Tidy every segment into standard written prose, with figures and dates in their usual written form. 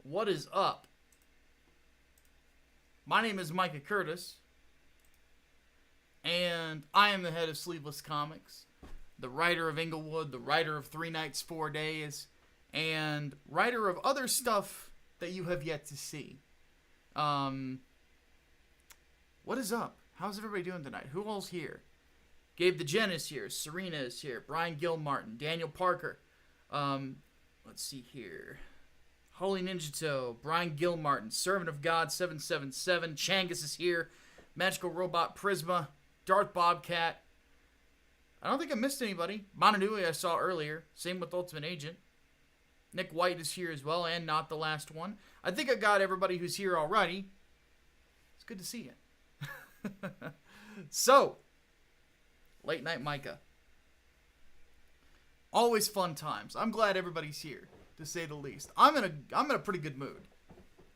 What is up? My name is Micah Curtis, and I am the head of Sleeveless Comics, the writer of Inglewood, the writer of 3 Nights, 4 Days, and writer of other stuff that you have yet to see. What is up? How's everybody doing tonight? Who all's here? Gabe the Gen is here. Serena is here. Brian Gilmartin. Daniel Parker. Let's see here. Holy Ninja Toe. Brian Gilmartin. Servant of God 777. Changus is here. Magical Robot Prisma. Darth Bobcat. I don't think I missed anybody. Mononui I saw earlier. Same with Ultimate Agent. Nick White is here as well, and not the last one. I think I got everybody who's here already. It's good to see you. So, Late Night Micah. Always fun times. I'm glad everybody's here, to say the least. I'm in a pretty good mood,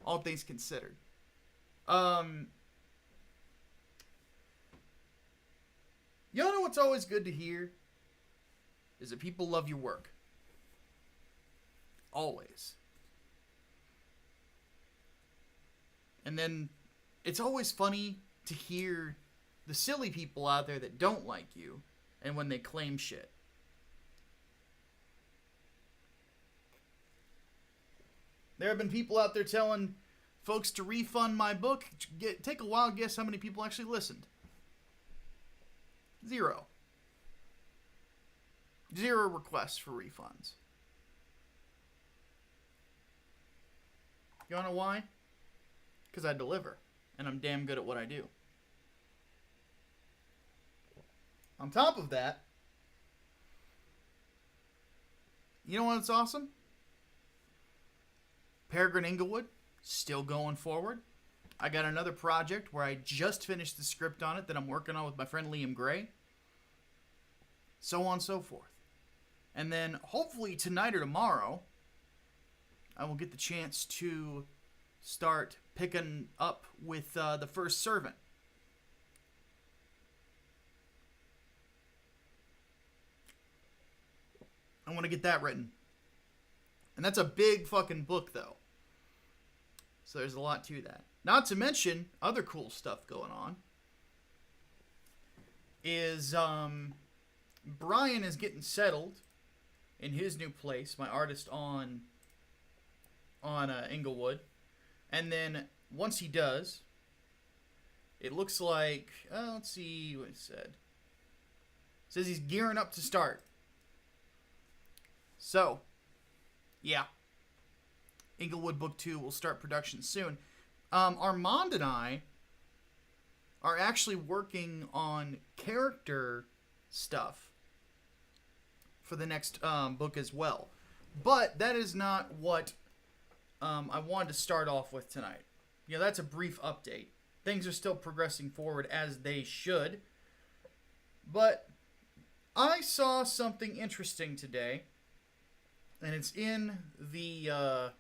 all things considered. You know what's always good to hear? Is that people love your work. Always. And then it's always funny to hear the silly people out there that don't like you and when they claim shit. There have been people out there telling folks to refund my book. Take a wild guess how many people actually listened. 0. 0 requests for refunds. You wanna know why? Because I deliver, and I'm damn good at what I do. On top of that, you know what's awesome? Peregrine Inglewood, still going forward. I got another project where I just finished the script on it that I'm working on with my friend Liam Gray. So on and so forth. And then, hopefully tonight or tomorrow, I will get the chance to start picking up with The First Servant. I want to get that written. And that's a big fucking book, though. So there's a lot to that. Not to mention, other cool stuff going on is Brian is getting settled in his new place, my artist on Inglewood. And then once he does, it looks like, let's see what it said. Says he's gearing up to start. So, yeah. Inglewood Book 2 will start production soon. Armand and I are actually working on character stuff for the next book as well. But that is not what I wanted to start off with tonight. Yeah, that's a brief update. Things are still progressing forward as they should. But I saw something interesting today. And it's in the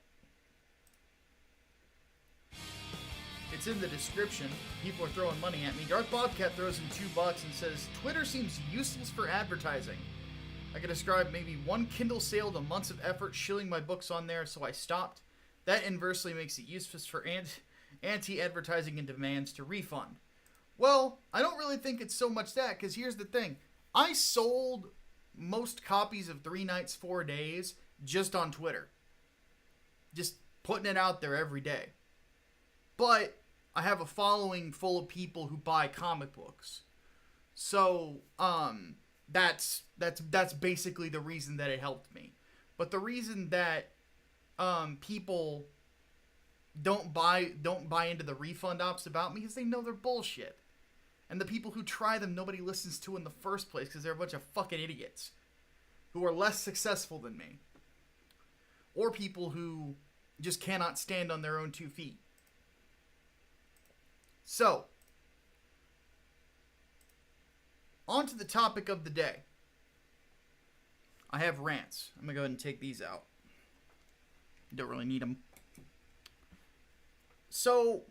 description. People are throwing money at me. Darth Bobcat throws in $2 and says, Twitter seems useless for advertising. I could describe maybe one Kindle sale to months of effort shilling my books on there, so I stopped. That inversely makes it useless for anti-advertising and demands to refund. Well, I don't really think it's so much that, because here's the thing. I sold most copies of 3 Nights, 4 Days just on Twitter. Just putting it out there every day. But I have a following full of people who buy comic books. So, that's basically the reason that it helped me. But the reason that people don't buy into the refund ops about me is they know they're bullshit. And the people who try them nobody listens to in the first place because they're a bunch of fucking idiots who are less successful than me. Or people who just cannot stand on their own 2 feet. So, on to the topic of the day. I have rants. I'm going to go ahead and take these out. Don't really need them. So,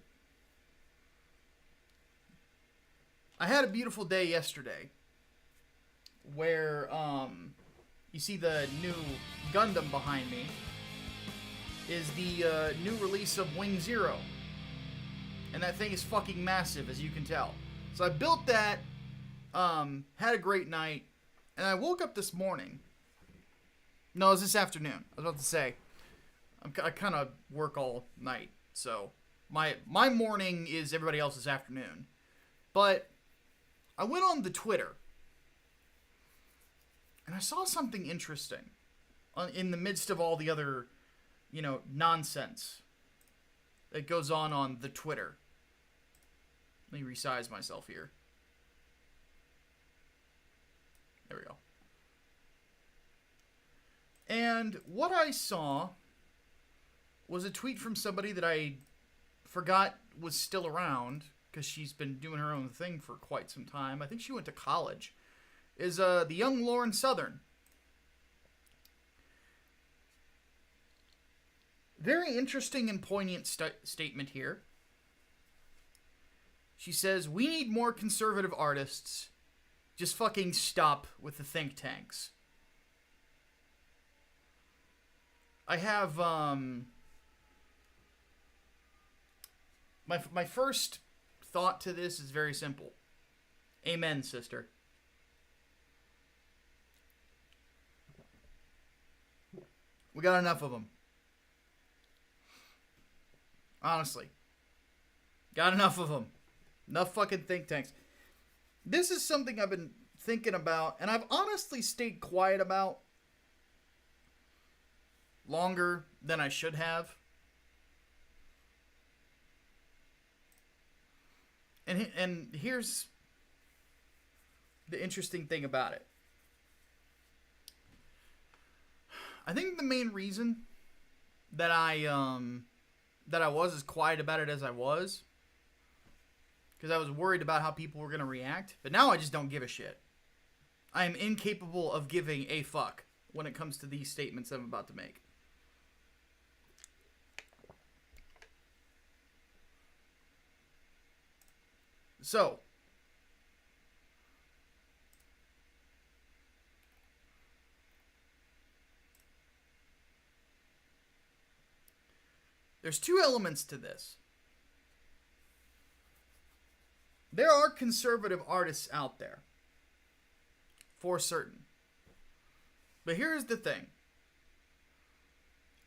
I had a beautiful day yesterday where, you see the new Gundam behind me is the new release of Wing Zero. And that thing is fucking massive, as you can tell. So I built that, had a great night, and I woke up this morning. No, it was this afternoon. I was about to say, I kind of work all night, so my morning is everybody else's afternoon. But I went on the Twitter, and I saw something interesting in the midst of all the other, nonsense that goes on the Twitter. Let me resize myself here. There we go. And what I saw was a tweet from somebody that I forgot was still around because she's been doing her own thing for quite some time. I think she went to college. Is the young Lauren Southern. Very interesting and poignant statement here. She says, we need more conservative artists. Just fucking stop with the think tanks. I have, my first thought to this is very simple. Amen, sister. We got enough of them. Honestly. Got enough of them. Enough fucking think tanks. This is something I've been thinking about, and I've honestly stayed quiet about longer than I should have. And here's the interesting thing about it. I think the main reason that I was as quiet about it as I was, because I was worried about how people were going to react. But now I just don't give a shit. I am incapable of giving a fuck when it comes to these statements I'm about to make. So, there's 2 elements to this. There are conservative artists out there, for certain. But here's the thing.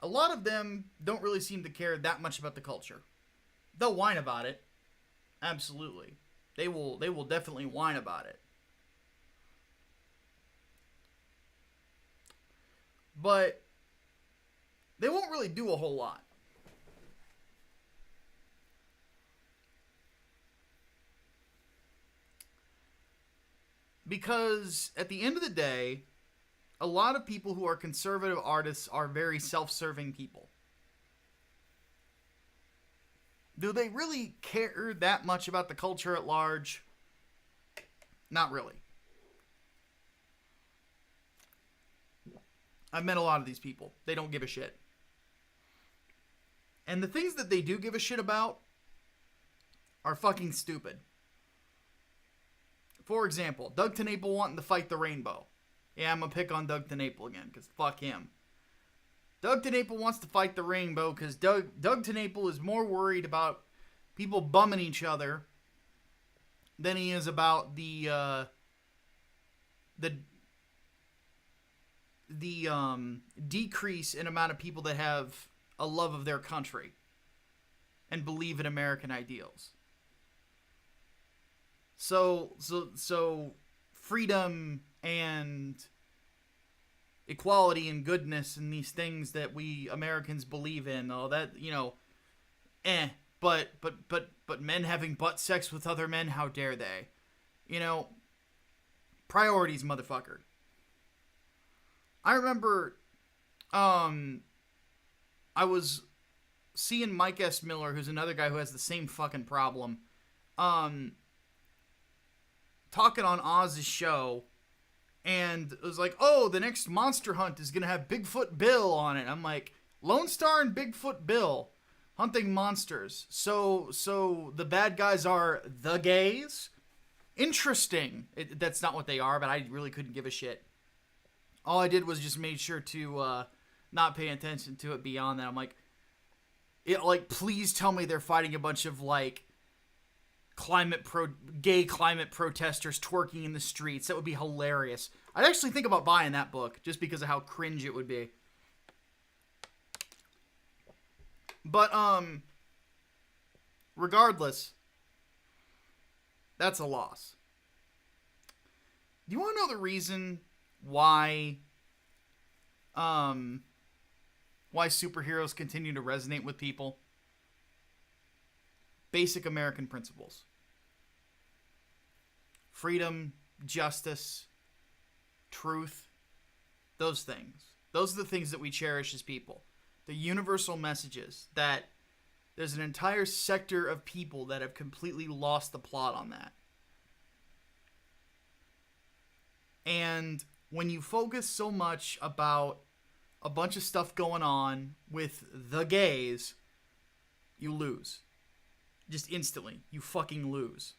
A lot of them don't really seem to care that much about the culture. They'll whine about it. Absolutely. They will definitely whine about it. But they won't really do a whole lot. Because at the end of the day, a lot of people who are conservative artists are very self-serving people. Do they really care that much about the culture at large? Not really. I've met a lot of these people. They don't give a shit. And the things that they do give a shit about are fucking stupid. For example, Doug TenNapel wanting to fight the rainbow. Yeah, I'm gonna pick on Doug TenNapel again, because fuck him. Doug TenNapel wants to fight the rainbow because Doug TenNapel is more worried about people bumming each other than he is about the decrease in amount of people that have a love of their country and believe in American ideals. So freedom and equality and goodness and these things that we Americans believe in, all that, but men having butt sex with other men, how dare they? Priorities, motherfucker. I remember I was seeing Mike S. Miller, who's another guy who has the same fucking problem, talking on Oz's show, and it was like, oh, the next Monster Hunt is going to have Bigfoot Bill on it. I'm like, Lone Star and Bigfoot Bill hunting monsters. So the bad guys are the gays? Interesting. That's not what they are, but I really couldn't give a shit. All I did was just made sure to not pay attention to it beyond that. I'm like, please tell me they're fighting a bunch of, gay climate protesters twerking in the streets. That would be hilarious. I'd actually think about buying that book just because of how cringe it would be. But regardless, that's a loss. Do you want to know the reason why superheroes continue to resonate with people? Basic American principles. Freedom, justice, truth, those things. Those are the things that we cherish as people. The universal messages that there's an entire sector of people that have completely lost the plot on that. And when you focus so much about a bunch of stuff going on with the gays, you lose. Just instantly. You fucking lose.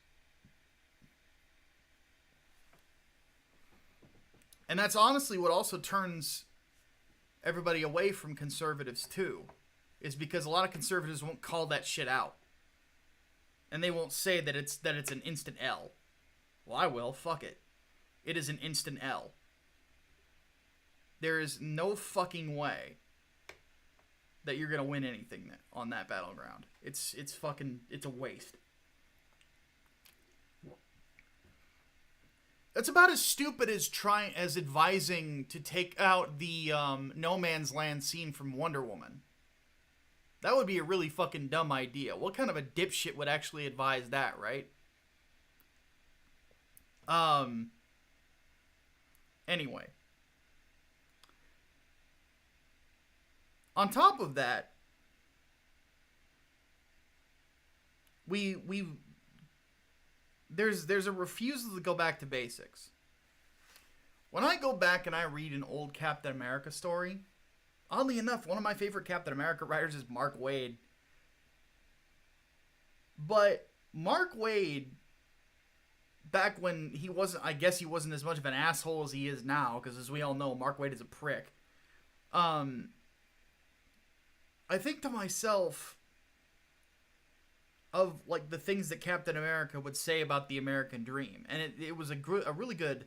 And that's honestly what also turns everybody away from conservatives too, is because a lot of conservatives won't call that shit out. And they won't say that it's an instant L. Well, I will. Fuck it. It is an instant L. There is no fucking way that you're gonna win anything on that battleground. It's a waste. That's about as stupid as advising to take out the No Man's Land scene from Wonder Woman. That would be a really fucking dumb idea. What kind of a dipshit would actually advise that, right? Anyway. On top of that, there's a refusal to go back to basics. When I go back and I read an old Captain America story, oddly enough, one of my favorite Captain America writers is Mark Waid. But Mark Waid, back when he wasn't as much of an asshole as he is now, because as we all know, Mark Waid is a prick. I think to myself of the things that Captain America would say about the American dream, and it was a really good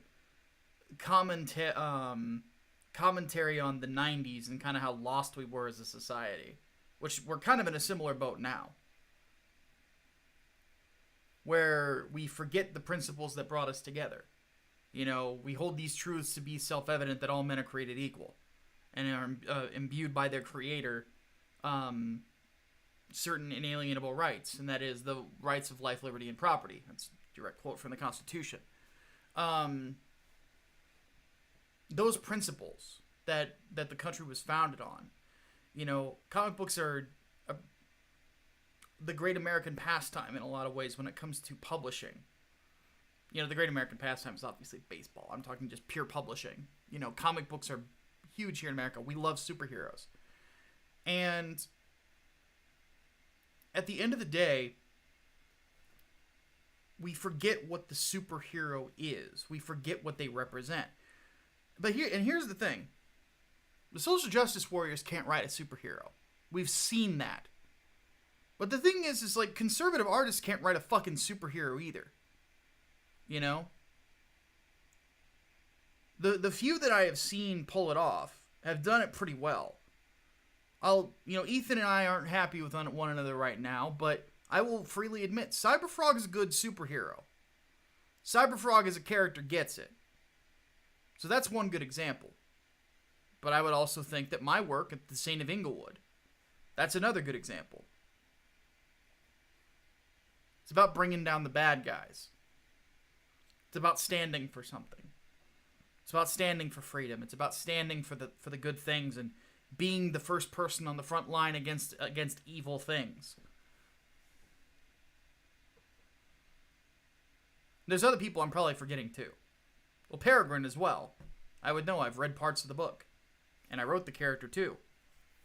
commentary on the 90s and kind of how lost we were as a society, which we're kind of in a similar boat now, where we forget the principles that brought us together. We hold these truths to be self-evident that all men are created equal. and are imbued by their creator certain inalienable rights, and that is the rights of life, liberty, and property. That's a direct quote from the Constitution. Those principles that the country was founded on. You know, comic books are the great American pastime in a lot of ways when it comes to publishing. You know, the great American pastime is obviously baseball. I'm talking just pure publishing. You know, comic books are huge here in America. We love superheroes. And at the end of the day, we forget what the superhero is. We forget what they represent. But here's the thing. The social justice warriors can't write a superhero. We've seen that. But the thing is like, conservative artists can't write a fucking superhero either. You know? The few that I have seen pull it off have done it pretty well. Ethan and I aren't happy with one another right now, but I will freely admit, Cyberfrog is a good superhero. Cyberfrog as a character gets it. So that's one good example. But I would also think that my work at the Saint of Inglewood, that's another good example. It's about bringing down the bad guys. It's about standing for something. It's about standing for freedom. It's about standing for the good things and being the first person on the front line against evil things. There's other people I'm probably forgetting too. Well, Peregrine as well. I would know. I've read parts of the book. And I wrote the character too.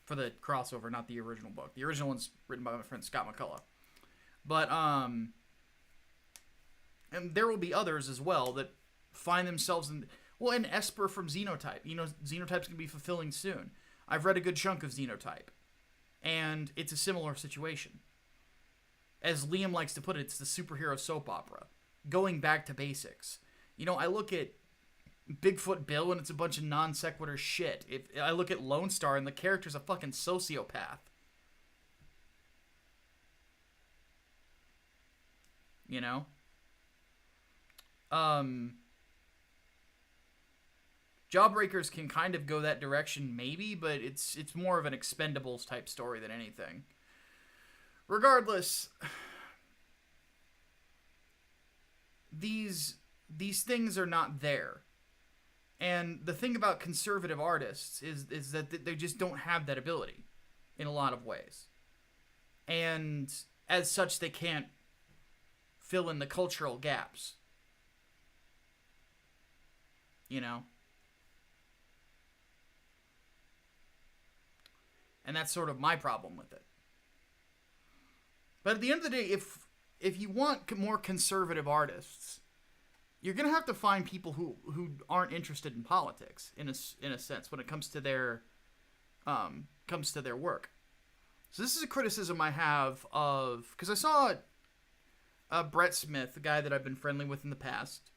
For the crossover, not the original book. The original one's written by my friend Scott McCullough. But, and there will be others as well that find themselves in... Well, and Esper from Xenotype. You know, Xenotype's going to be fulfilling soon. I've read a good chunk of Xenotype. And it's a similar situation. As Liam likes to put it, it's the superhero soap opera. Going back to basics. You know, I look at Bigfoot Bill and it's a bunch of non sequitur shit. If I look at Lone Star and the character's a fucking sociopath. You know? Jawbreakers can kind of go that direction, maybe, but it's more of an Expendables type story than anything. Regardless, these things are not there. And the thing about conservative artists is that they just don't have that ability in a lot of ways. And as such, they can't fill in the cultural gaps. You know? And that's sort of my problem with it. But at the end of the day, if you want more conservative artists, you're going to have to find people who aren't interested in politics in a sense when it comes to their work. So this is a criticism I have of, because I saw Brett Smith, the guy that I've been friendly with in the past.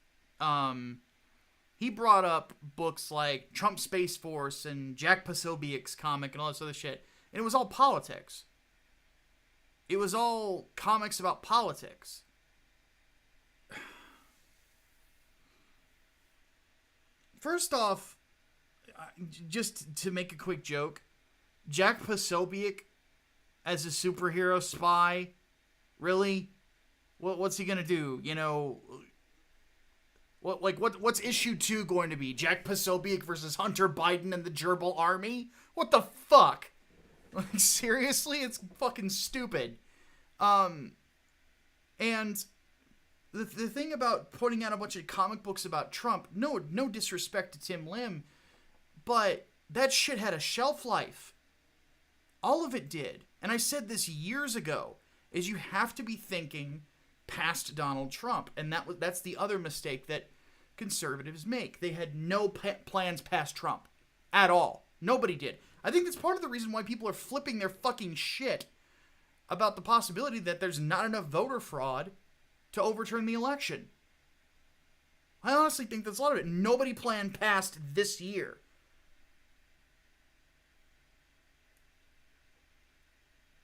He brought up books like Trump Space Force and Jack Posobiec's comic and all this other shit, and it was all politics. It was all comics about politics. First off, just to make a quick joke, Jack Posobiec as a superhero spy, really? What's he gonna do? You know, what's issue 2 going to be? Jack Posobiec versus Hunter Biden and the Gerbil Army? What the fuck? Like, seriously? It's fucking stupid. And the thing about putting out a bunch of comic books about Trump, no disrespect to Tim Lim, but that shit had a shelf life. All of it did. And I said this years ago, is you have to be thinking past Donald Trump. And that's the other mistake that conservatives make. They had no plans past Trump. At all. Nobody did. I think that's part of the reason why people are flipping their fucking shit about the possibility that there's not enough voter fraud to overturn the election. I honestly think that's a lot of it. Nobody planned past this year.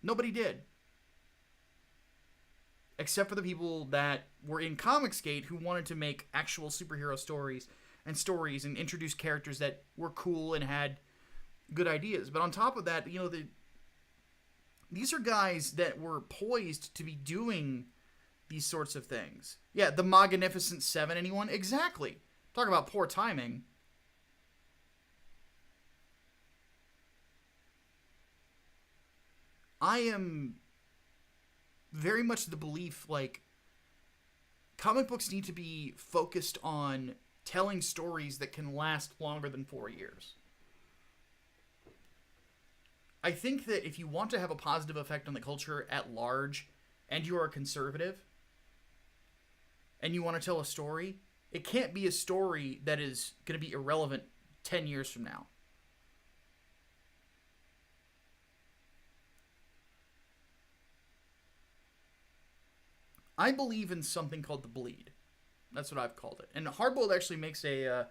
Nobody did. Except for the people that were in Comicsgate who wanted to make actual superhero stories and introduce characters that were cool and had good ideas. But on top of that, these are guys that were poised to be doing these sorts of things. Yeah, the Magnificent Seven, anyone? Exactly. Talk about poor timing. I am very much the belief, like, comic books need to be focused on telling stories that can last longer than 4 years. I think that if you want to have a positive effect on the culture at large, and you are a conservative, and you want to tell a story, it can't be a story that is going to be irrelevant 10 years from now. I believe in something called the bleed. That's what I've called it. And Hardboiled actually makes a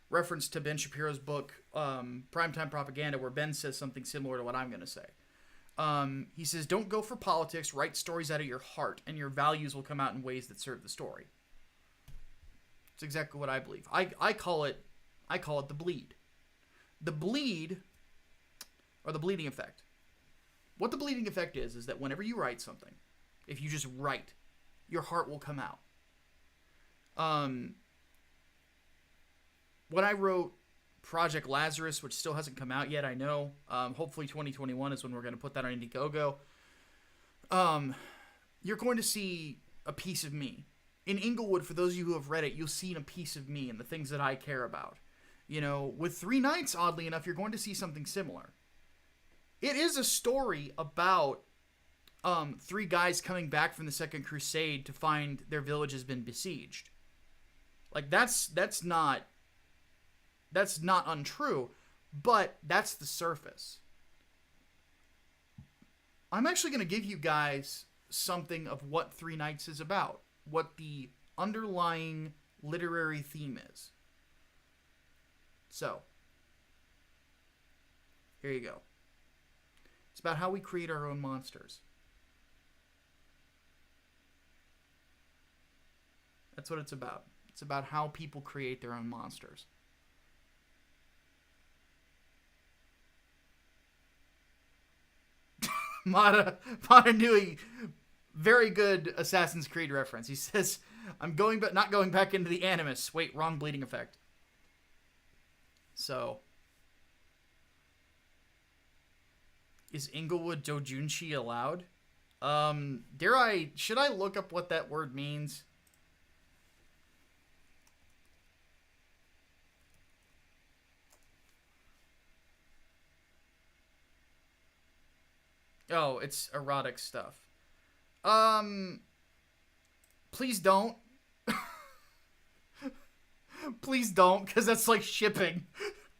reference to Ben Shapiro's book, Primetime Propaganda, where Ben says something similar to what I'm going to say. He says, don't go for politics, write stories out of your heart, and your values will come out in ways that serve the story. It's exactly what I believe. I call it the bleed. The bleed, or the bleeding effect. What the bleeding effect is that whenever you write something, if you just write, your heart will come out. When I wrote Project Lazarus, which still hasn't come out yet, I know. Hopefully 2021 is when we're going to put that on Indiegogo. You're going to see a piece of me. In Inglewood, for those of you who have read it, you'll see a piece of me and the things that I care about. With Three Knights, oddly enough, you're going to see something similar. It is a story about three guys coming back from the Second Crusade to find their village has been besieged. Like, that's not untrue, but that's the surface. I'm actually going to give you guys something of what Three Knights is about, what the underlying literary theme is. So, here you go. It's about how we create our own monsters. That's what it's about. It's about how people create their own monsters. Mata Nui, very good Assassin's Creed reference. He says, I'm going but not going back into the Animus. Wait, wrong bleeding effect. So, is Inglewood Dojunshi allowed? Should I look up what that word means? Oh, it's erotic stuff. Please don't. Please don't, because that's like shipping.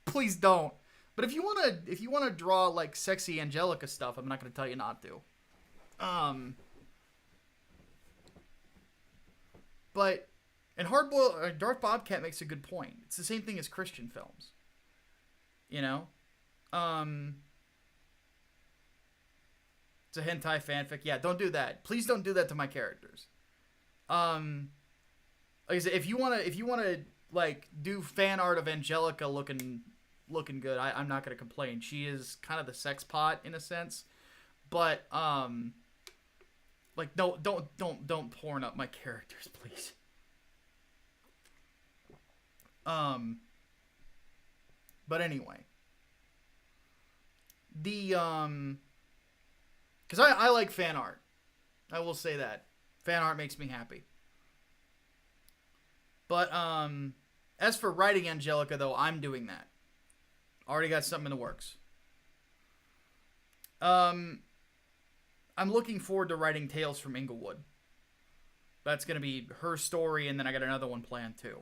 Please don't. But if you wanna draw like sexy Angelica stuff, I'm not gonna tell you not to. But and Darth Bobcat makes a good point. It's the same thing as Christian films. It's a hentai fanfic. Yeah, don't do that. Please don't do that to my characters. Like I said, if you wanna like do fan art of Angelica looking good, I'm not gonna complain. She is kind of the sex pot in a sense, but like don't porn up my characters, please. But anyway, because I like fan art. I will say that. Fan art makes me happy. But, as for writing Angelica, though, I'm doing that. Already got something in the works. I'm looking forward to writing Tales from Inglewood. That's going to be her story, and then I got another one planned, too,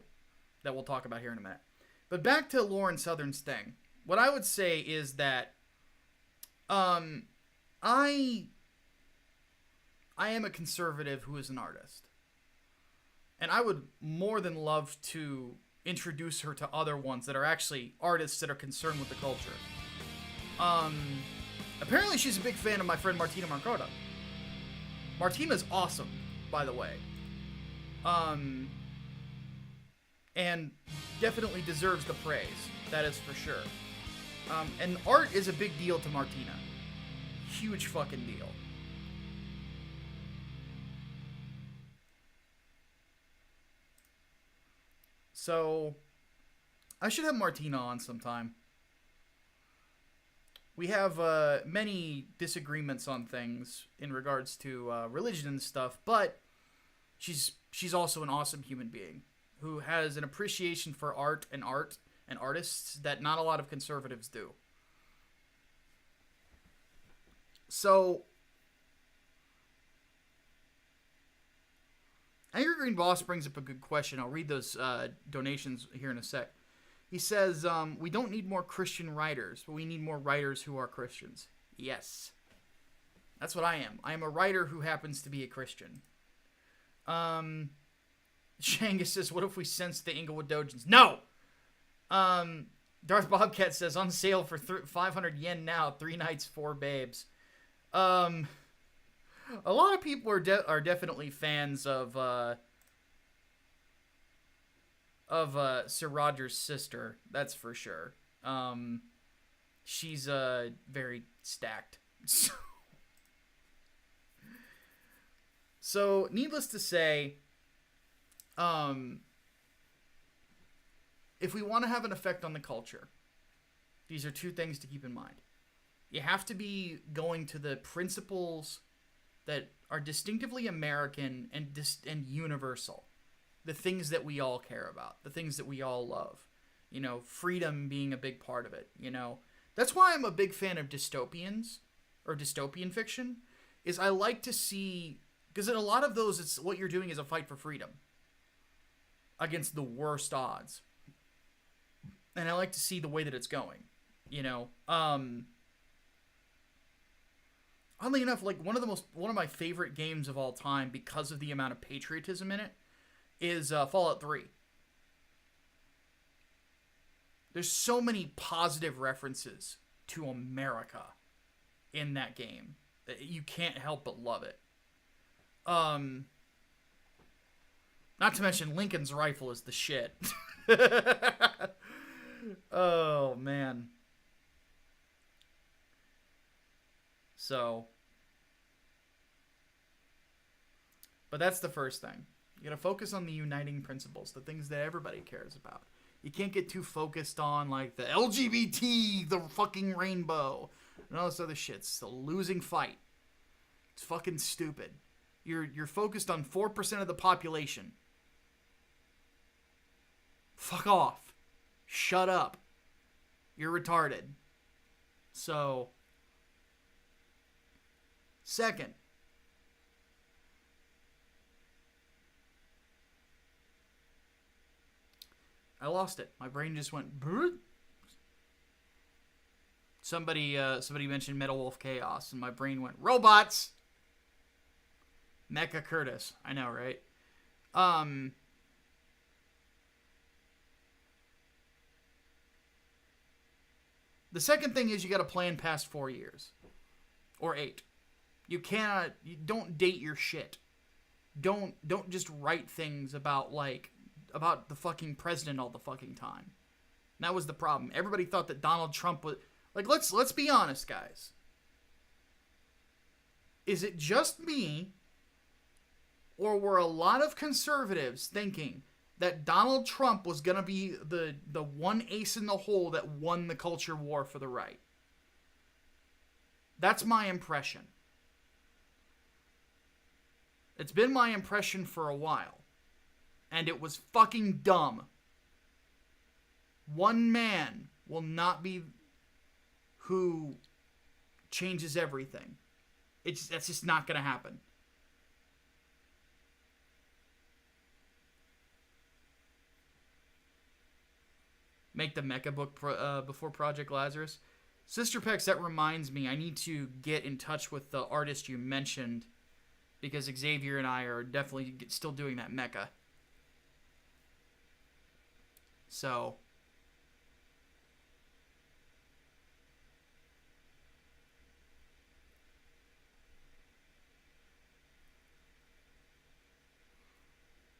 that we'll talk about here in a minute. But back to Lauren Southern's thing. What I would say is that, I am a conservative who is an artist. And I would more than love to introduce her to other ones that are actually artists that are concerned with the culture. Apparently she's a big fan of my friend Martina Marcota. Martina's awesome, by the way. And definitely deserves the praise. That is for sure. And art is a big deal to Martina. Huge fucking deal. So, I should have Martina on sometime. We have many disagreements on things in regards to religion and stuff, but she's also an awesome human being who has an appreciation for art and artists that not a lot of conservatives do. So, Angry Green Boss brings up a good question. I'll read those donations here in a sec. He says, we don't need more Christian writers, but we need more writers who are Christians. Yes. That's what I am. I am a writer who happens to be a Christian. Shangus says, what if we sense the Inglewood Dojins? No! Darth Bobcat says, on sale for 500 yen now, 3 nights, 4 babes. A lot of people are definitely fans of Sir Roger's sister, that's for sure. She's very stacked. So needless to say, if we want to have an effect on the culture, these are 2 things to keep in mind. You have to be going to the principles that are distinctively American and universal. The things that we all care about, the things that we all love, you know, freedom being a big part of it, you know. That's why I'm a big fan of dystopians or dystopian fiction, is I like to see, because in a lot of those, it's what you're doing is a fight for freedom against the worst odds. And I like to see the way that it's going, you know. Oddly enough, like one of my favorite games of all time because of the amount of patriotism in it is Fallout 3. There's so many positive references to America in that game that you can't help but love it. Not to mention Lincoln's rifle is the shit. Oh, man. So, but that's the first thing. You gotta focus on the uniting principles, the things that everybody cares about. You can't get too focused on, like, the LGBT, the fucking rainbow, and all this other shit. It's a losing fight. It's fucking stupid. You're focused on 4% of the population. Fuck off. Shut up. You're retarded. So, second, I lost it. My brain just went. Brrr. Somebody mentioned Metal Wolf Chaos, and my brain went robots. Mecha Curtis. I know, right? The second thing is you got to plan past 4 years or 8. You don't date your shit. Don't just write things about the fucking president all the fucking time. And that was the problem. Everybody thought that Donald Trump was like, let's be honest, guys. Is it just me, or were a lot of conservatives thinking that Donald Trump was going to be the one ace in the hole that won the culture war for the right? That's my impression. It's been my impression for a while. And it was fucking dumb. One man will not be who changes everything. That's just not going to happen. Make the mecha book before Project Lazarus. Sister Pex, that reminds me, I need to get in touch with the artist you mentioned, because Xavier and I are definitely still doing that mecha. So,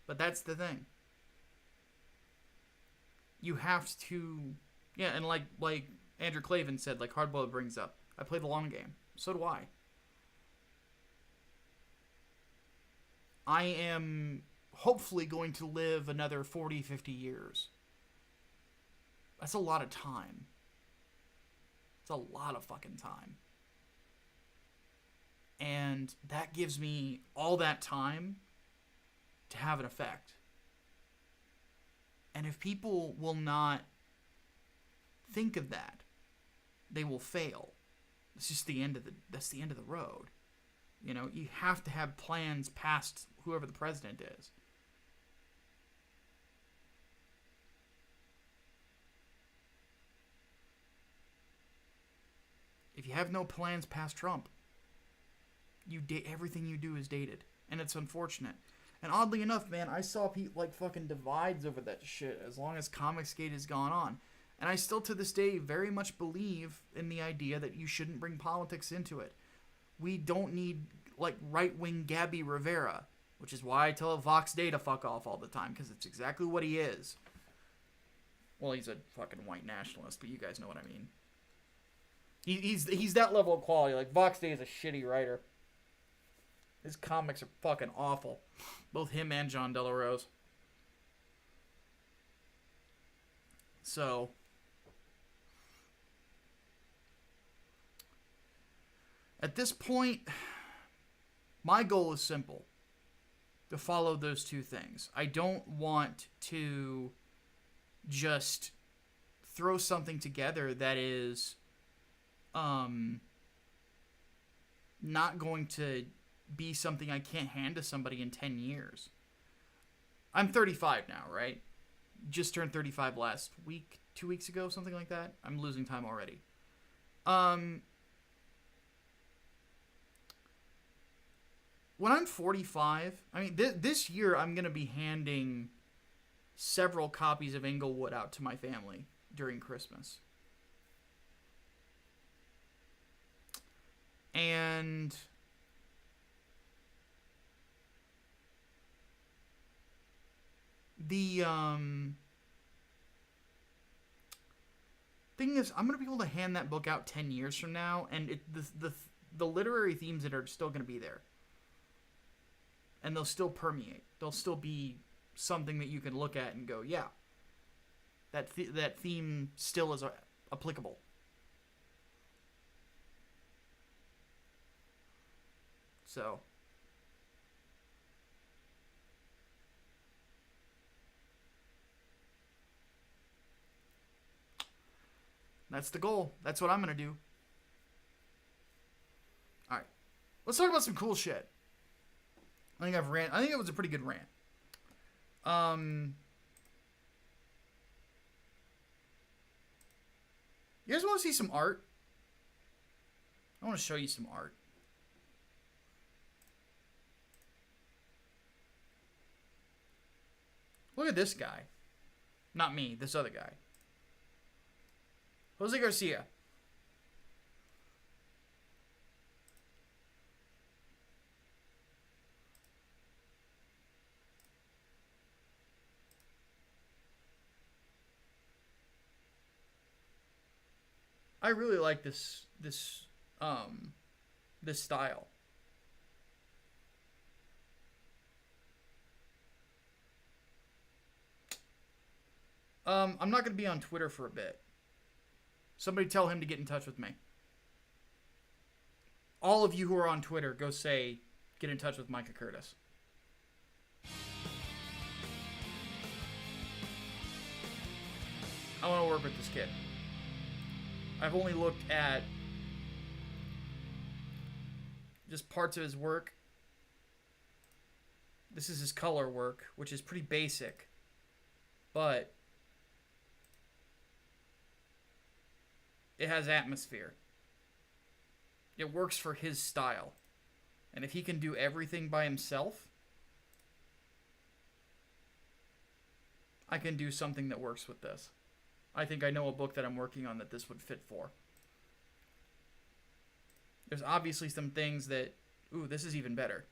but that's the thing. You have to, yeah, and like Andrew Clavin said, like Hardboiled brings up, I play the long game. So do I. I am hopefully going to live another 40, 50 years. That's a lot of time. It's a lot of fucking time. And that gives me all that time to have an effect. And if people will not think of that, they will fail. It's just that's the end of the road. You know, you have to have plans past whoever the president is. If you have no plans past Trump, everything you do is dated, and it's unfortunate. And oddly enough, man, I saw people like fucking divides over that shit as long as Comicsgate has gone on. And I still to this day very much believe in the idea that you shouldn't bring politics into it. We don't need like right-wing Gabby Rivera, which is why I tell Vox Day to fuck off all the time, because it's exactly what he is. Well, he's a fucking white nationalist, but you guys know what I mean. He's that level of quality. Like, Vox Day is a shitty writer. His comics are fucking awful. Both him and John Delarose. So, at this point, my goal is simple. To follow those two things. I don't want to just throw something together that is not going to be something I can't hand to somebody in 10 years. I'm 35 now, right? Just turned 35 last week, 2 weeks ago, something like that. I'm losing time already. When I'm 45, I mean, this year I'm going to be handing several copies of Inglewood out to my family during Christmas. And the thing is, I'm going to be able to hand that book out 10 years from now, and the literary themes that are still going to be there. And they'll still permeate. They'll still be something that you can look at and go, yeah, that theme still is applicable. So, that's the goal. That's what I'm going to do. All right. Let's talk about some cool shit. I think it was a pretty good rant. You guys want to see some art? I want to show you some art. Look at this guy. Not me, this other guy. Jose Garcia. I really like this style. I'm not going to be on Twitter for a bit. Somebody tell him to get in touch with me. All of you who are on Twitter, go say, get in touch with Micah Curtis. I want to work with this kid. I've only looked at just parts of his work. This is his color work, which is pretty basic, but it has atmosphere. It works for his style. And if he can do everything by himself, I can do something that works with this. I think I know a book that I'm working on that this would fit for. There's obviously some things that, ooh, this is even better.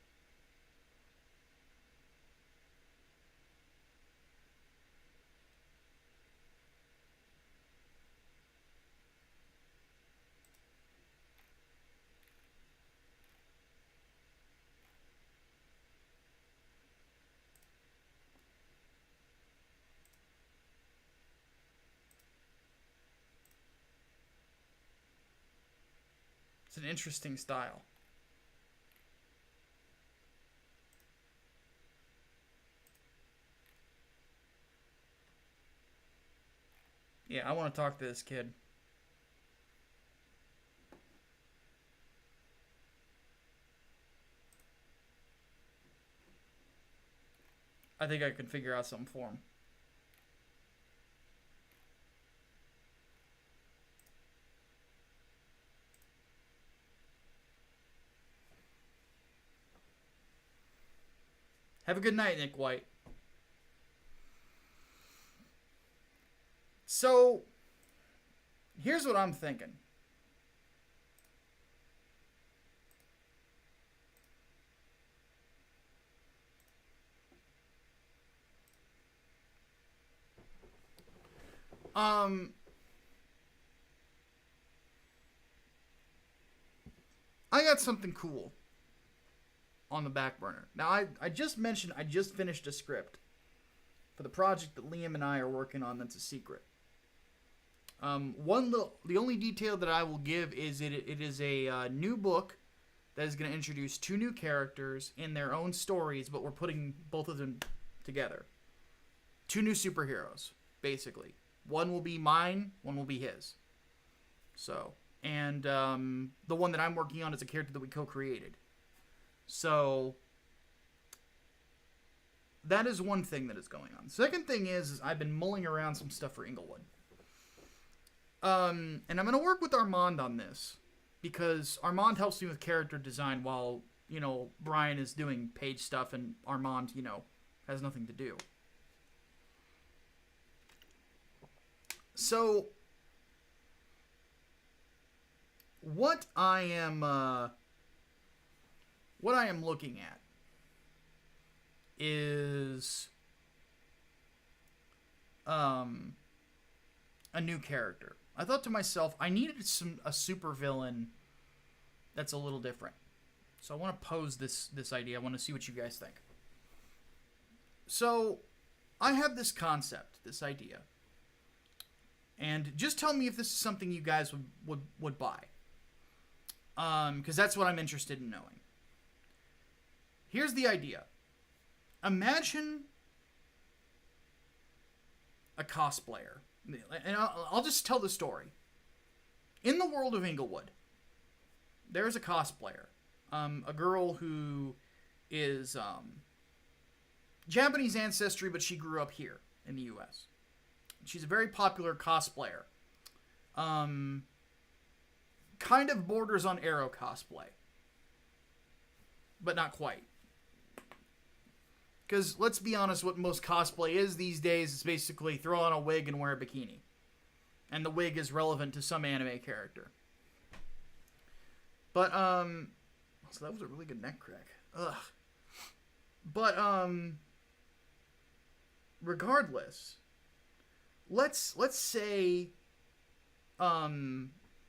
an interesting style. Yeah, I want to talk to this kid. I think I can figure out something for him. Have a good night, Nick White. So, here's what I'm thinking. I got something cool on the back burner. Now, I just mentioned I just finished a script for the project that Liam and I are working on that's a secret. The only detail that I will give is it is a new book that is going to introduce 2 new characters in their own stories, but we're putting both of them together. 2 new superheroes, basically. One will be mine, one will be his. So, and the one that I'm working on is a character that we co-created. So, that is one thing that is going on. Second thing is I've been mulling around some stuff for Inglewood. And I'm going to work with Armand on this, because Armand helps me with character design while, Brian is doing page stuff and Armand, has nothing to do. So, what I am looking at is a new character. I thought to myself, I needed a supervillain that's a little different. So I want to pose this idea. I want to see what you guys think. So, I have this concept, this idea. And just tell me if this is something you guys would buy. Because that's what I'm interested in knowing. Here's the idea. Imagine a cosplayer. And I'll just tell the story. In the world of Inglewood, there's a cosplayer. A girl who is Japanese ancestry, but she grew up here in the U.S. She's a very popular cosplayer. Kind of borders on Arrow cosplay. But not quite. Because, let's be honest, what most cosplay is these days is basically throw on a wig and wear a bikini. And the wig is relevant to some anime character. But, so that was a really good neck crack. Ugh. But, regardless, let's say,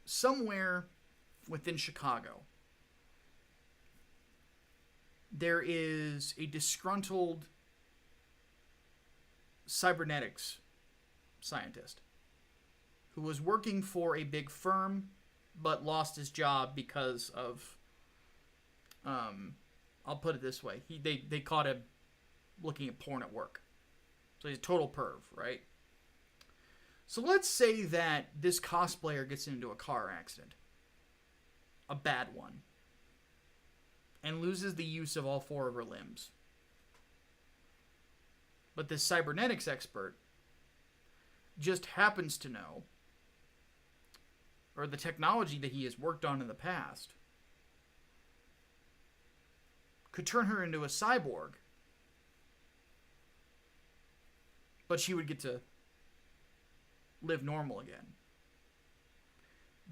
somewhere within Chicago, there is a disgruntled cybernetics scientist who was working for a big firm but lost his job because of, I'll put it this way, they caught him looking at porn at work. So he's a total perv, right? So let's say that this cosplayer gets into a car accident. A bad one. And loses the use of all 4 of her limbs. But this cybernetics expert just happens to know, or the technology that he has worked on in the past, could turn her into a cyborg. But she would get to live normal again.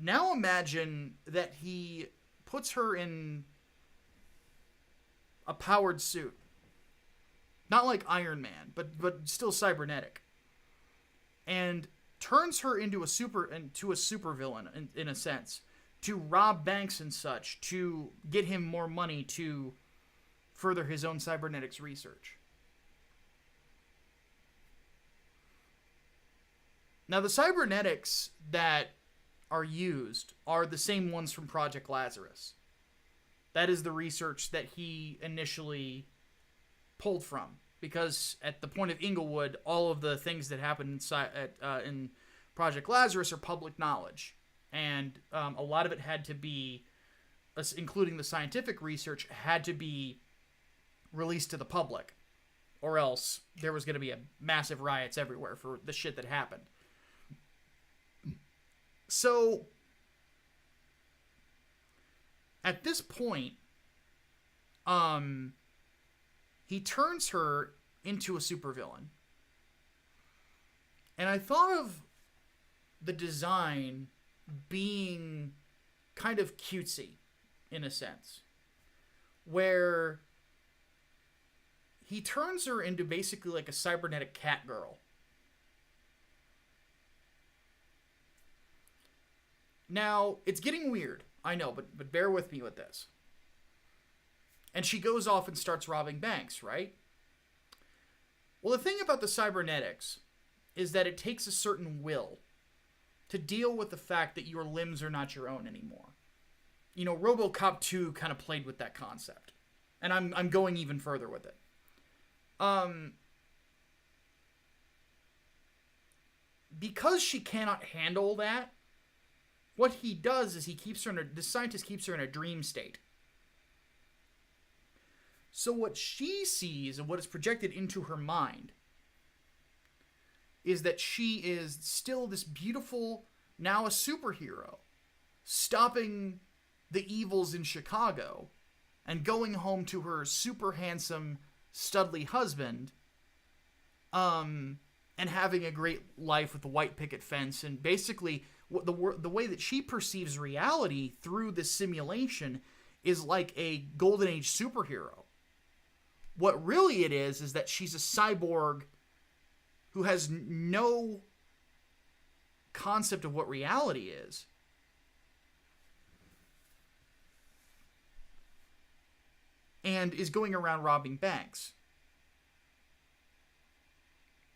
Now imagine that he puts her in a powered suit. Not like Iron Man, but still cybernetic. And turns her into a supervillain in a sense, to rob banks and such, to get him more money to further his own cybernetics research. Now, the cybernetics that are used are the same ones from Project Lazarus. That is the research that he initially pulled from. Because at the point of Inglewood, all of the things that happened in Project Lazarus are public knowledge. And a lot of it had to be, including the scientific research, had to be released to the public. Or else there was going to be massive riots everywhere for the shit that happened. So, at this point, he turns her into a supervillain. And I thought of the design being kind of cutesy, in a sense. Where he turns her into basically like a cybernetic cat girl. Now, it's getting weird, I know, but bear with me with this. And she goes off and starts robbing banks, right? Well, the thing about the cybernetics is that it takes a certain will to deal with the fact that your limbs are not your own anymore. You know, RoboCop 2 kind of played with that concept. And I'm going even further with it. Because she cannot handle that, what he does is the scientist keeps her in a dream state. So what she sees and what is projected into her mind is that she is still this beautiful, now a superhero, stopping the evils in Chicago and going home to her super handsome, studly husband, and having a great life with a white picket fence. And basically, the way that she perceives reality through this simulation is like a golden age superhero. What really it is that she's a cyborg who has no concept of what reality is. And is going around robbing banks.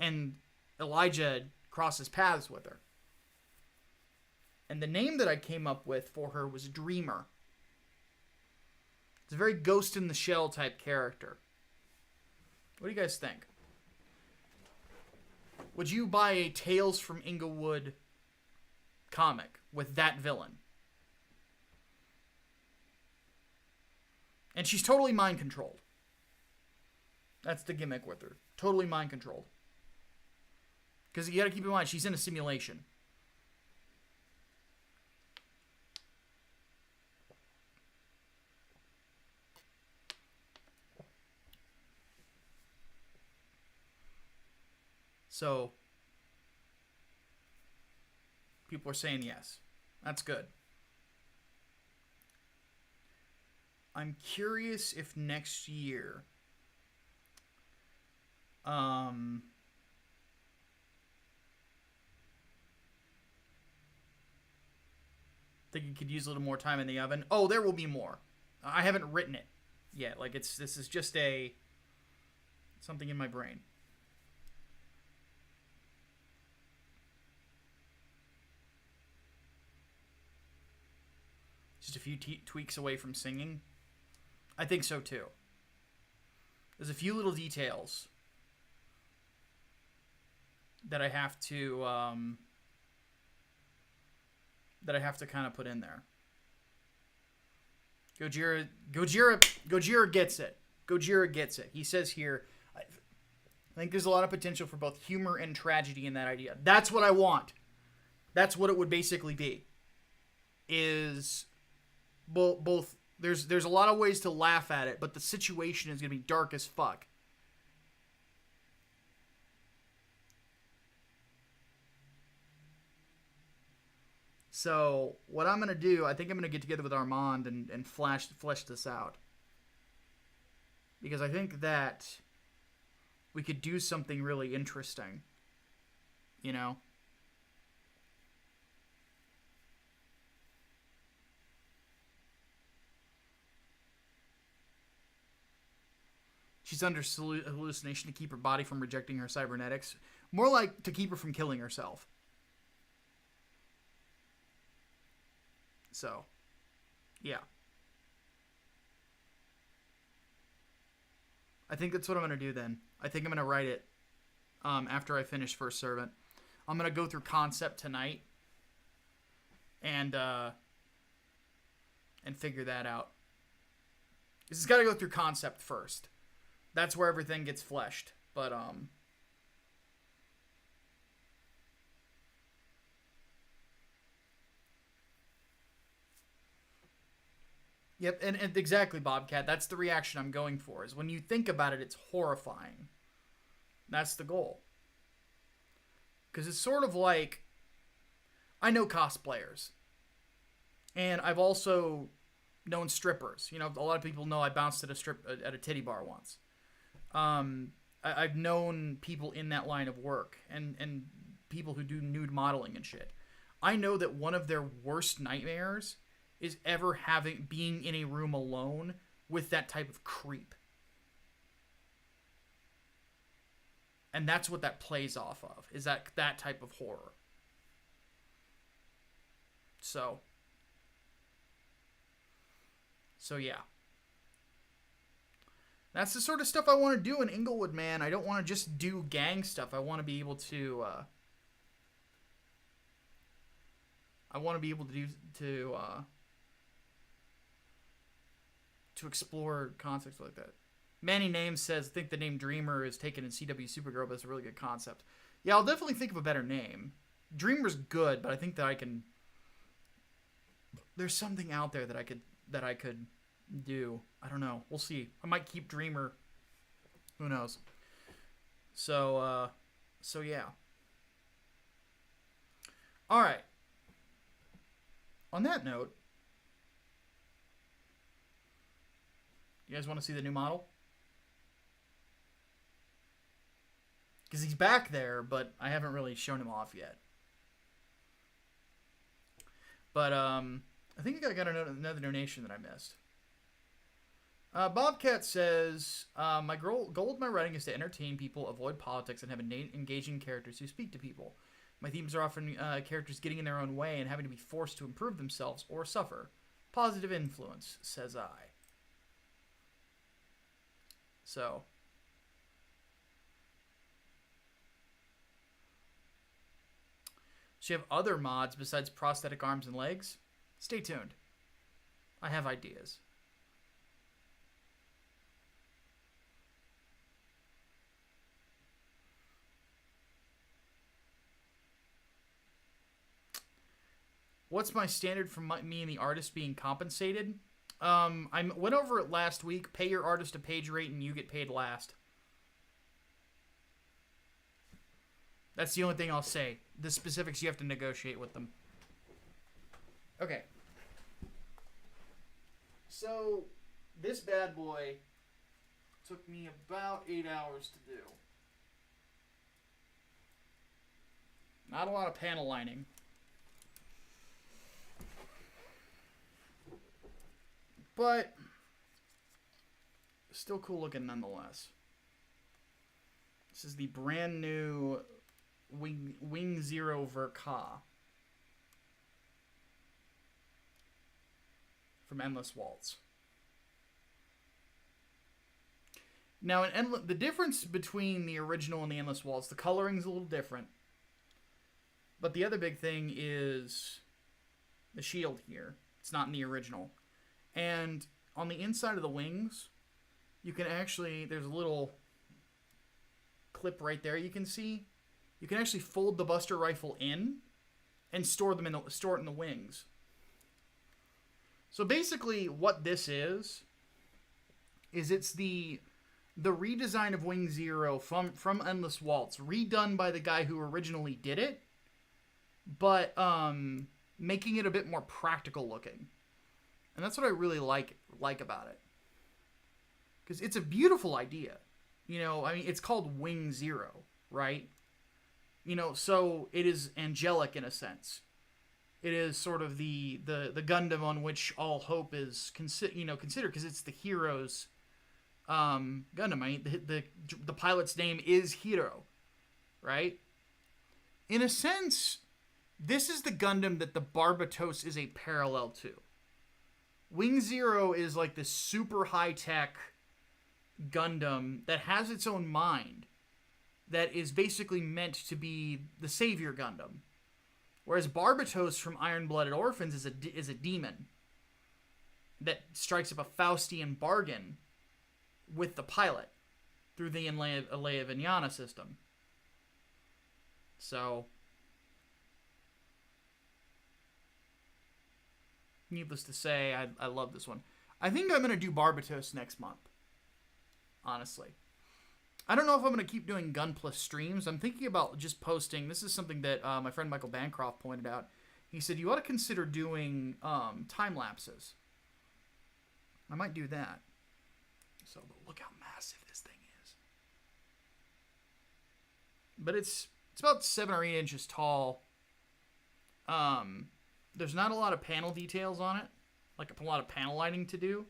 And Elijah crosses paths with her. And the name that I came up with for her was Dreamer. It's a very Ghost in the Shell type character. What do you guys think? Would you buy a Tales from Inglewood comic with that villain? And she's totally mind controlled. That's the gimmick with her. Totally mind controlled. Because you gotta keep in mind, she's in a simulation. So, people are saying yes. That's good. I'm curious if next year, think you could use a little more time in the oven. Oh, there will be more. I haven't written it yet. Like this is just something in my brain. Just a few tweaks away from singing. I think so too. There's a few little details that I have to kind of put in there. Gojira gets it. Gojira gets it. He says here, I think there's a lot of potential for both humor and tragedy in that idea. That's what I want. That's what it would basically be. Is both there's a lot of ways to laugh at it, but the situation is going to be dark as fuck. So what I'm going to do, I think I'm going to get together with Armand and flesh this out. Because I think that we could do something really interesting. You know? She's under hallucination to keep her body from rejecting her cybernetics. More like to keep her from killing herself. So, yeah. I think that's what I'm going to do then. I think I'm going to write it after I finish First Servant. I'm going to go through concept tonight and figure that out. This has got to go through concept first. That's where everything gets fleshed. But, yep, and exactly, Bobcat. That's the reaction I'm going for. Is when you think about it, it's horrifying. That's the goal. Because it's sort of like, I know cosplayers. And I've also known strippers. You know, a lot of people know I bounced at a titty bar once. I've known people in that line of work and people who do nude modeling and shit. I know that one of their worst nightmares is ever being in a room alone with that type of creep. And that's what that plays off of, is that type of horror. So yeah. That's the sort of stuff I want to do in Inglewood, man. I don't want to just do gang stuff. I want to be able to to explore concepts like that. Manny Names says, I think the name Dreamer is taken in CW Supergirl, but it's a really good concept. Yeah, I'll definitely think of a better name. Dreamer's good, but I think that I can... There's something out there that I could do. I don't know. We'll see. I might keep Dreamer. Who knows? So yeah. All right. On that note, you guys want to see the new model? Because he's back there, but I haven't really shown him off yet. But I think I got another donation that I missed. Bobcat says, my goal with my writing is to entertain people, avoid politics, and have engaging characters who speak to people. My themes are often characters getting in their own way and having to be forced to improve themselves or suffer. Positive influence, says I. So you have other mods besides prosthetic arms and legs? Stay tuned. I have ideas. What's my standard for me and the artist being compensated? I went over it last week. Pay your artist a page rate and you get paid last. That's the only thing I'll say. The specifics you have to negotiate with them. Okay. So, this bad boy took me about 8 hours to do. Not a lot of panel lining. But still cool looking nonetheless. This is the brand new Wing Zero Verka from Endless Waltz. Now, the difference between the original and the Endless Waltz, the coloring's a little different. But the other big thing is the shield here. It's not in the original. And on the inside of the wings, you can actually, there's a little clip right there you can see. You can actually fold the Buster Rifle in and store it in the wings. So basically what this is it's the redesign of Wing Zero from Endless Waltz, redone by the guy who originally did it, but making it a bit more practical looking. And that's what I really like about it. Because it's a beautiful idea. You know, I mean, it's called Wing Zero, right? You know, so it is angelic in a sense. It is sort of the Gundam on which all hope is considered, because it's the hero's Gundam. I mean, the pilot's name is Hero, right? In a sense, This is the Gundam that the Barbatos is a parallel to. Wing Zero is like this super high-tech Gundam that has its own mind that is basically meant to be the savior Gundam. Whereas Barbatos from Iron-Blooded Orphans is a demon that strikes up a Faustian bargain with the pilot through the Alea Vignana system. So, needless to say, I love this one. I think I'm going to do Barbatos next month. Honestly. I don't know if I'm going to keep doing Gunpla streams. I'm thinking about just posting. This is something that my friend Michael Bancroft pointed out. He said, you ought to consider doing time lapses. I might do that. So, but look how massive this thing is. But it's about 7 or 8 inches tall. There's not a lot of panel details on it. Like a lot of panel lighting to do.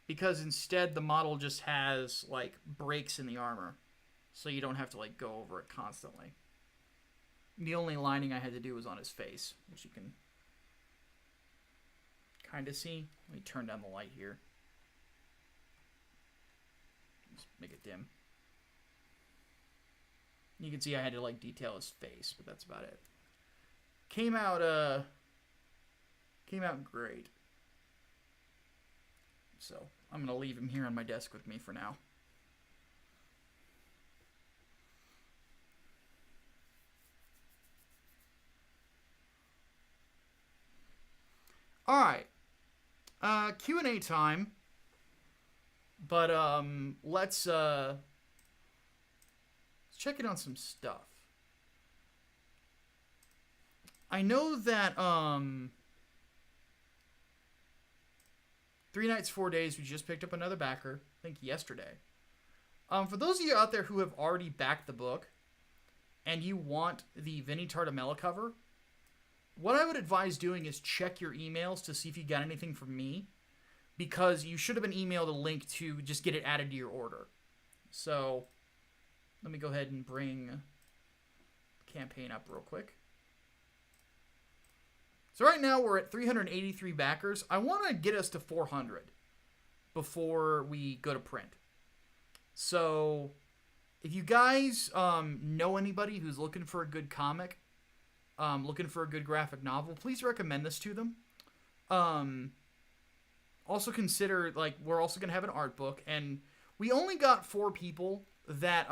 Because instead the model just has like breaks in the armor. So you don't have to like go over it constantly. The only lining I had to do was on his face. Which you can kind of see. Let me turn down the light here. Let's make it dim. You can see I had to like detail his face, but that's about it. Came out great. So I'm gonna leave him here on my desk with me for now. All right, Q&A time. But let's check in on some stuff. I know that 3 Nights, 4 Days, we just picked up another backer, I think yesterday. For those of you out there who have already backed the book and you want the Vinny Tartamella cover, what I would advise doing is check your emails to see if you got anything from me, because you should have been emailed a link to just get it added to your order. So let me go ahead and bring the campaign up real quick. So right now we're at 383 backers. I want to get us to 400 before we go to print. So if you guys know anybody who's looking for a good comic, looking for a good graphic novel, please recommend this to them. Also consider, like, we're also going to have an art book, and we only got 4 people that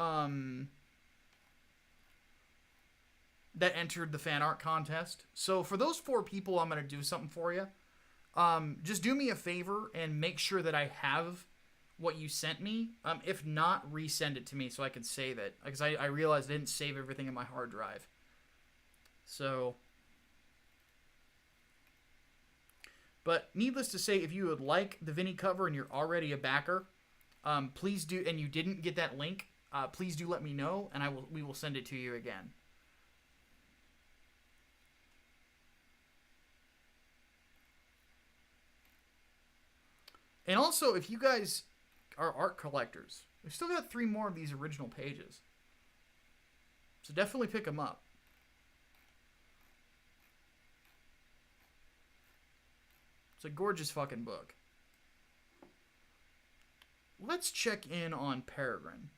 that entered the fan art contest. So for those 4 people, I'm going to do something for you. Just do me a favor and make sure that I have what you sent me. If not, resend it to me so I can save it, because I realized I didn't save everything in my hard drive. So, but needless to say, if you would like the Vinny cover and you're already a backer, please do, and you didn't get that link, please do let me know, and we will send it to you again. And also, if you guys are art collectors, we've still got 3 more of these original pages. So definitely pick them up. It's a gorgeous fucking book. Let's check in on Peregrine.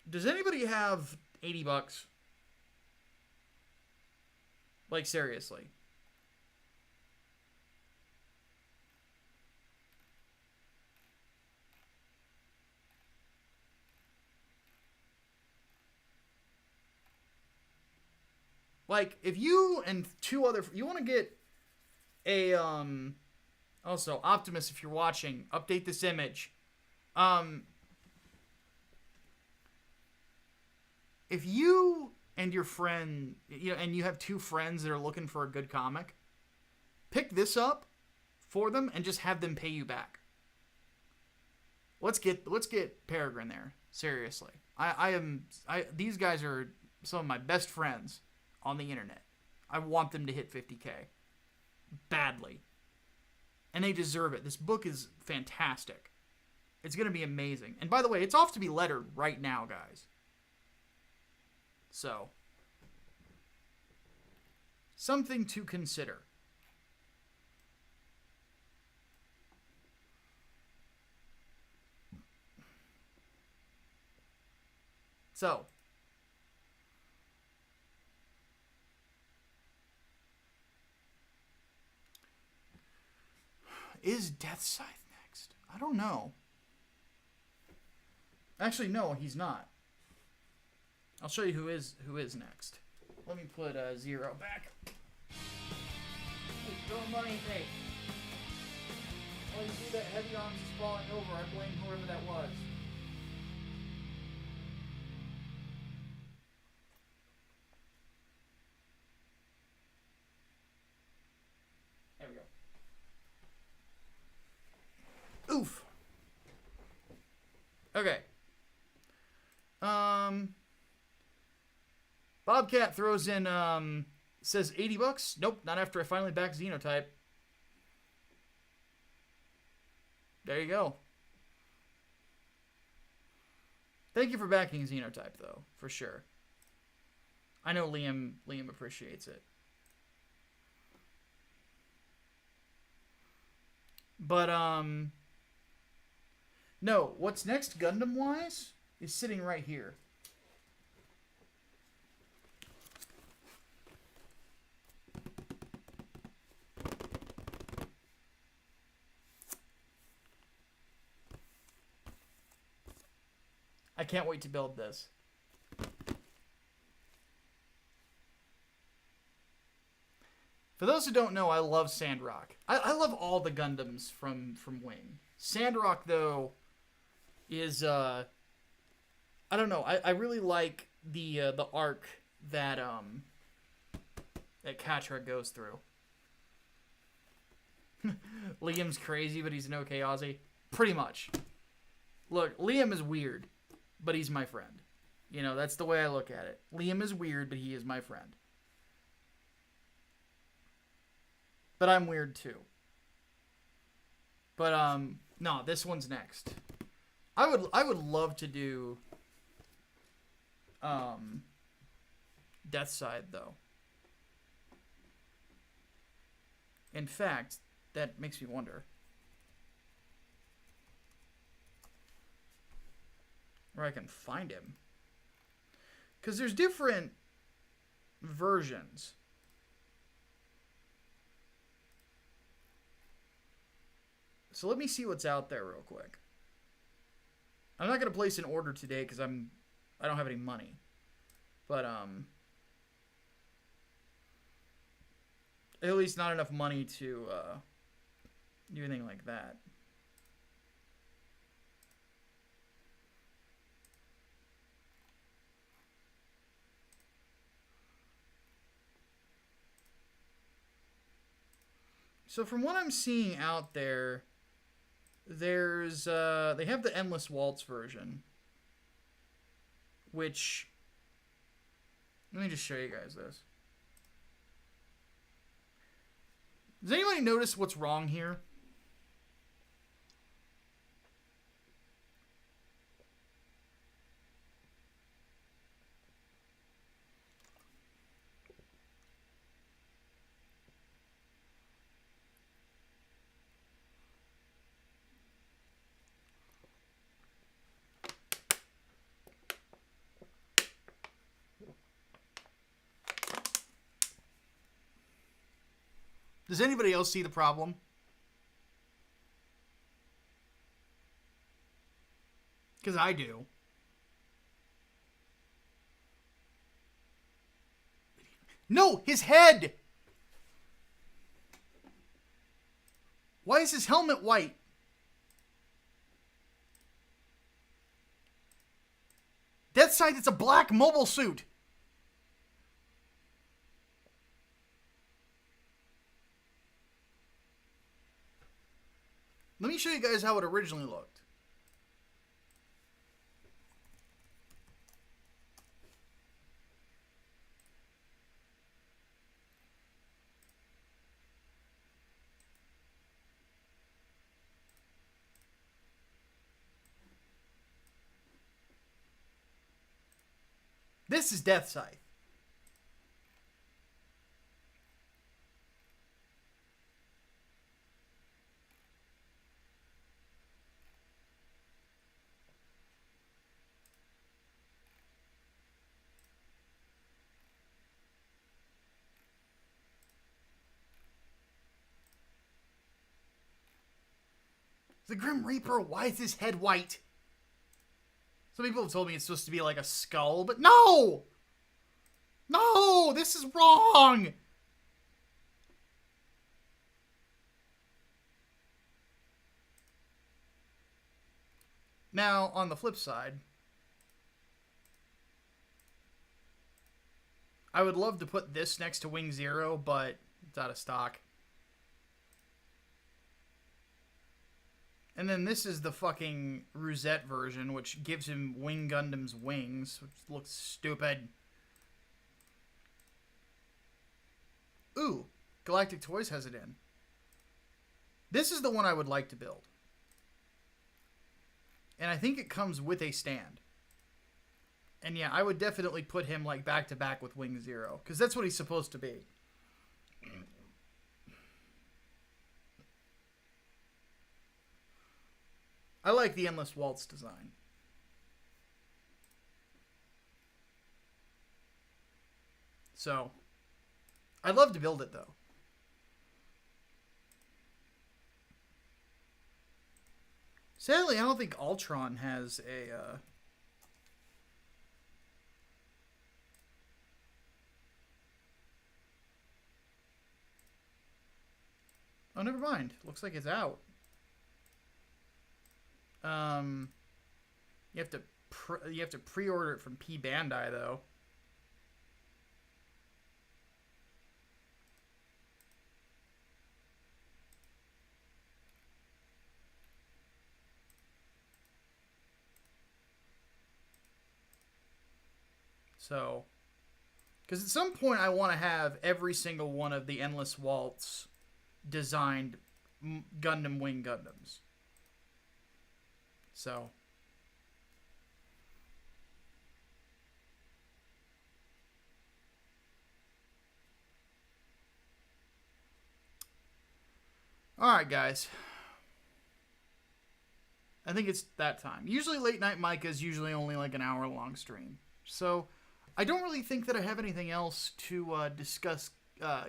Does anybody have $80? Like, seriously. Like, if you and 2 other... You want to get a... Also, Optimus, if you're watching, update this image. If you and your friend... and you have 2 friends that are looking for a good comic, pick this up for them and just have them pay you back. Let's get Peregrine there. Seriously. These guys are some of my best friends on the internet. I want them to hit 50K. Badly. And they deserve it. This book is fantastic. It's going to be amazing. And by the way, it's off to be lettered right now, guys. So, something to consider. So, is Death Scythe next? I don't know. Actually, no, he's not. I'll show you who is next. Let me put Zero back. Hey, don't money, hey. When you see that heavy arms is falling over, I blame whoever that was. There we go. Oof. Okay. Bobcat throws in, says $80. Nope, not after I finally back Xenotype. There you go. Thank you for backing Xenotype, though, for sure. I know Liam appreciates it. But, no, what's next Gundam-wise is sitting right here. I can't wait to build this. For those who don't know, I love Sandrock. I love all the Gundams from Wing. Sandrock, though, is I don't know. I really like the arc that Katra goes through. Liam's crazy, but he's an okay Aussie. Pretty much. Look, Liam is weird, but he's my friend. You know, that's the way I look at it. Liam is weird, but he is my friend. But I'm weird too. But no, this one's next. I would love to do Death Side though. In fact, that makes me wonder where I can find him. Because there's different versions. So let me see what's out there real quick. I'm not going to place an order today because I don't have any money. But at least not enough money to do anything like that. So from what I'm seeing out there, there's they have the Endless Waltz version, which, let me just show you guys this. Does anybody notice what's wrong here? Does anybody else see the problem? Because I do. No, his head! Why is his helmet white? Death Scythe, it's a black mobile suit. Let me show you guys how it originally looked. This is Death Scythe. The Grim Reaper, why is his head white? Some people have told me it's supposed to be like a skull, but no! No! This is wrong! Now, on the flip side, I would love to put this next to Wing Zero, but it's out of stock. And then this is the fucking Rosette version, which gives him Wing Gundam's wings, which looks stupid. Ooh, Galactic Toys has it in. This is the one I would like to build. And I think it comes with a stand. And yeah, I would definitely put him like back to back with Wing Zero, because that's what he's supposed to be. I like the Endless Waltz design. So, I'd love to build it though. Sadly, I don't think Ultron has a... Oh, never mind. Looks like it's out. You have to pre-order it from P Bandai though. So, because at some point I want to have every single one of the Endless Waltz designed Gundam Wing Gundams. So, alright guys, I think it's that time. Usually Late Night Micah is usually only like an hour long stream. So, I don't really think that I have anything else to discuss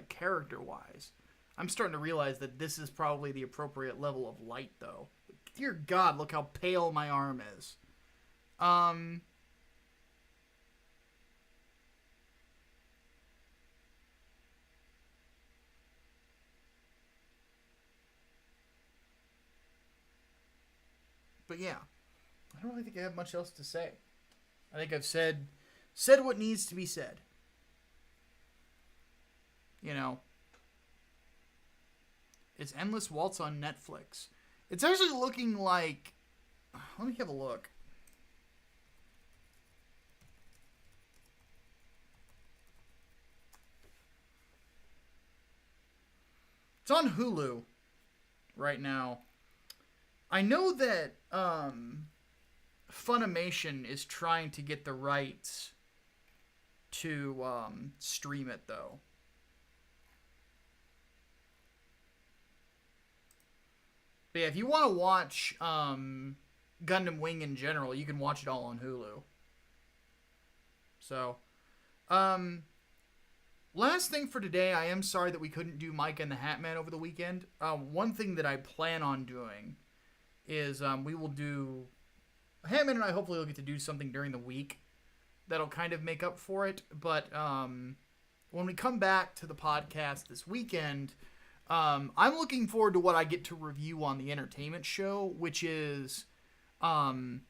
character-wise. I'm starting to realize that this is probably the appropriate level of light, though. Dear God, look how pale my arm is. But yeah, I don't really think I have much else to say. I think I've said what needs to be said. You know, it's Endless Waltz on Netflix. It's actually looking like... Let me have a look. It's on Hulu right now. I know that Funimation is trying to get the rights to stream it, though. But yeah, if you want to watch Gundam Wing in general, you can watch it all on Hulu. So, last thing for today, I am sorry that we couldn't do Micah and the Hatman over the weekend. One thing that I plan on doing is we will do... Hatman and I hopefully will get to do something during the week that'll kind of make up for it. But when we come back to the podcast this weekend... I'm looking forward to what I get to review on the entertainment show, which is Iron-Blooded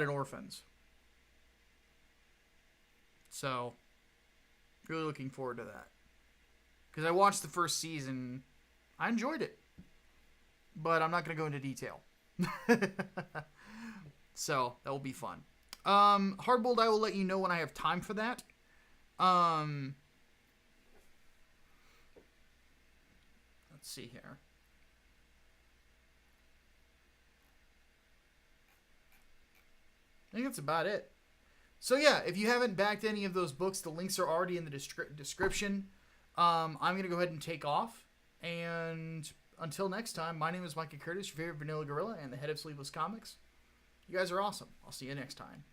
Orphans. So, really looking forward to that. Because I watched the first season. I enjoyed it. But I'm not going to go into detail. So, that will be fun. Hardboiled, I will let you know when I have time for that. Let's see here. I think that's about it. So yeah, if you haven't backed any of those books, the links are already in the description. I'm going to go ahead and take off. And until next time, my name is Micah Curtis, your favorite vanilla gorilla and the head of Sleeveless Comics. You guys are awesome. I'll see you next time.